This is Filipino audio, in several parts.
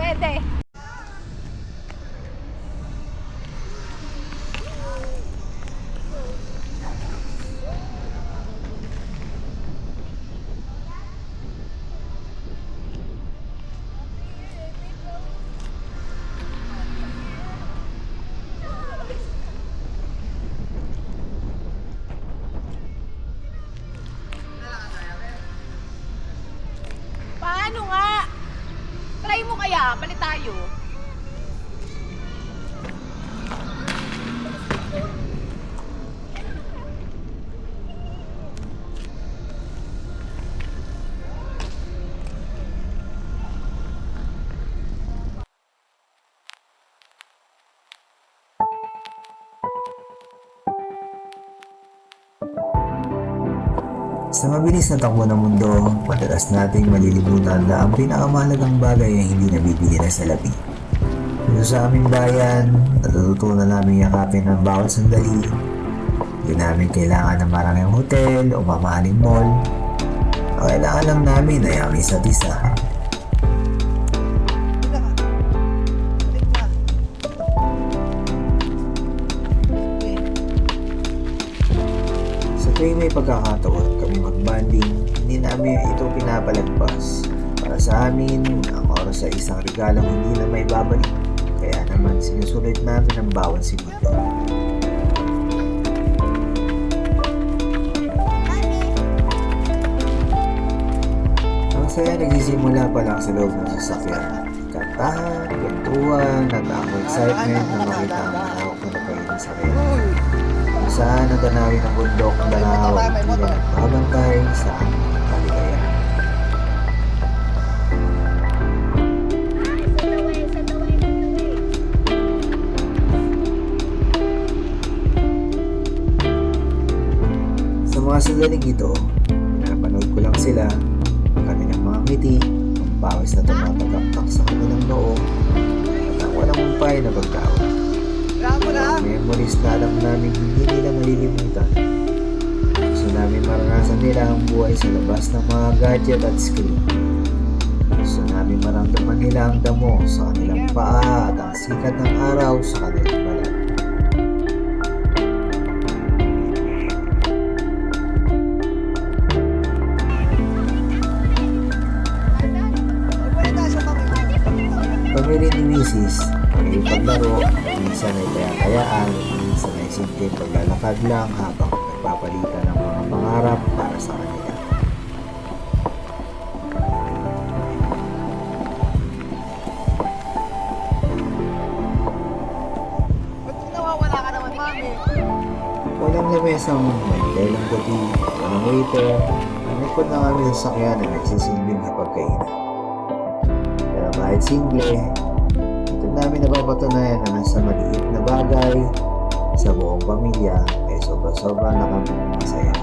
Pwede. Paano nga? Try mo kaya, palit tayo. Sa mabilis na takbo ng mundo, madalas nating malilimutan na ang pinakamahalagang bagay ay hindi nabibili na sa labi. Dito sa aming bayan, natututunan namin yakapin ang bawat sandali. Hindi namin kailangan ng maraming hotel o mamahaling mall. Ang kailangan lang namin ay ang isa't isa. Sa tuwing may pagkakataon kami mag-banding, hindi namin ito pinapalagpas. Para sa amin, ang oras ay isang regalong hindi na may babalik. Kaya naman sinusulit namin ang bawat segundo. Ang saya nagsisimula pa lang sa loob ng sasakyan. Kantahan, kwentuhan, at ang excitement na makita ang manawak na napainin sa kaya. Kung saan ang tanawin ng bundok na nakawal hindi na nagbabantay sa aming kaligayahan. Sa mga sandaling ito, napanood ko lang sila, ang kanilang mga ngiti, ang pawis na tumatagaktak sa kanilang noo, at ang walang umpay na pagkawa. Mga memories na alam namin hindi nila malilimutan. Gusto namin maranasan nila ang buhay sa labas ng mga gadget at screen. Gusto namin maramdaman nila ang damo sa kanilang paa at ang sikat ng araw sa kanilang balat. Pamilya ni Mrs. ay paglaro, minsan ay kaya-kayaan, minsan ay simple paglalakad lang habang nagpapalitan ng mga pangarap para sa kanila. Ba't nawawala ka naman, mami? Walang lamesang may lelang gabi, walang waiter, nanikod na kami sa sakyan na nagsisilbing hapagkainan. Pero kahit simple, ito namin napapatunayan na nasa maliit na bagay sa buong pamilya ay sobra-sobra na kami masaya.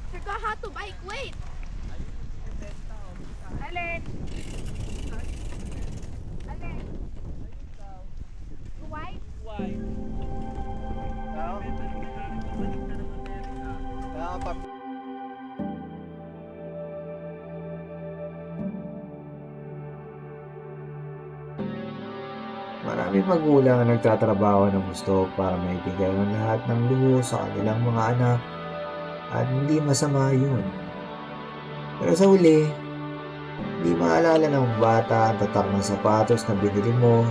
Teka, how to bike? Wait! Alin? Alin? White? Maraming magulang ang nagtatrabaho ng gusto para maibigay ang lahat ng luho sa kanilang mga anak at hindi masama yun. Pero sa huli, hindi maalala ng bata ang tatak ng sapatos na binili mo.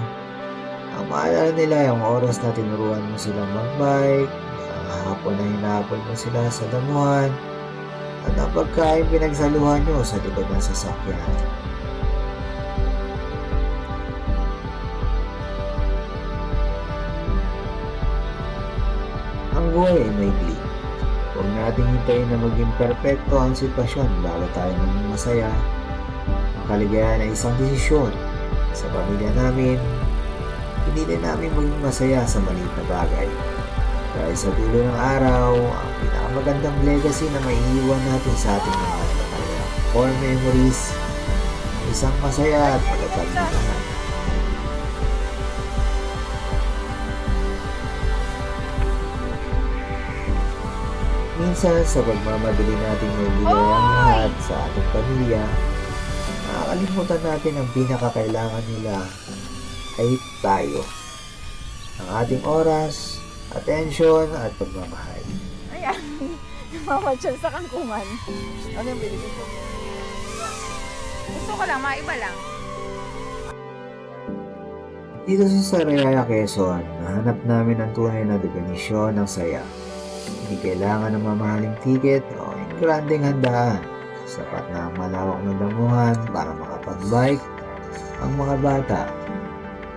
Ang maalala nila ay ang oras na tinuruan mo silang magbike, ang hapon na hinapon mo sila sa damuhan, at ang pagkain pinagsaluhan nyo sa likod ng sasakyan. Ang buhay ay maikli, Huwag nating hintayin na maging perpekto ang sitwasyon bago tayo maging masaya. Ang kaligayahan ay isang desisyon. Sa pamilya namin, pinili namin maging masaya sa maliit na bagay. Dahil sa dulo ng araw, ang pinakamagandang legacy na maiiwan natin sa ating mga anak ay ang core memories, isang masaya at matatag na tahanan. Minsan sa pagmamadali nating maibigay ang lahat sa ating pamilya, nakakalimutan natin ang pinakakailangan nila ay tayo. Ang ating oras, atensyon at pagmamahal. Ayan. Mamasyal sa kangkungan. Ano yung binigay ko? Gusto ko lang, maiba lang. Dito sa Sariaya, Quezon, nahanap namin ang tunay na definisyon ng saya. Hindi kailangan ng mamahaling ticket o grandeng handaan. Sapat na ang malawak na damuhan para makapag-bike ang mga bata.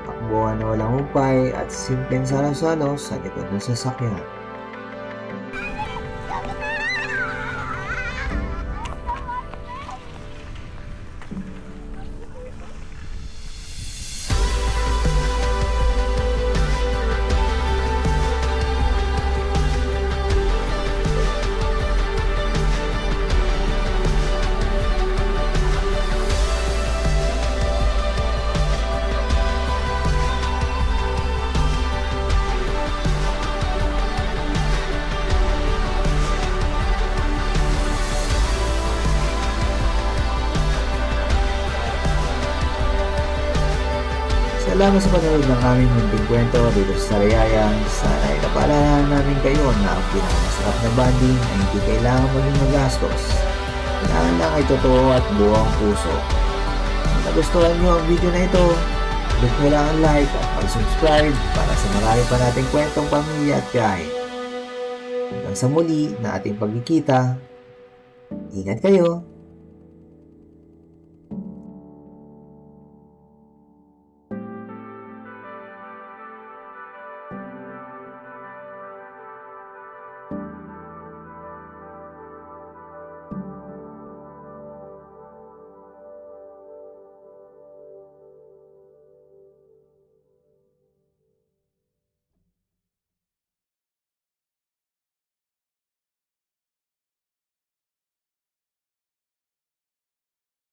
Takbuhan na walang upay at simpleng salo-salo sa likod ng sasakyan. Salamat sa panonood ng aming munting kwento dito sa Sariaya. Sana ay napaalala namin kayo na ang pinakamasarap na bonding ay hindi kailangan maging magastos. Kailangan lang ay totoo at buong puso. Kung nagustuhan nyo ang video na ito, click nyo lang ang like at mag-subscribe para sa marami pa nating kwentong pamilya at biyahe. Hanggang sa muli na ating pagkikita, ingat kayo!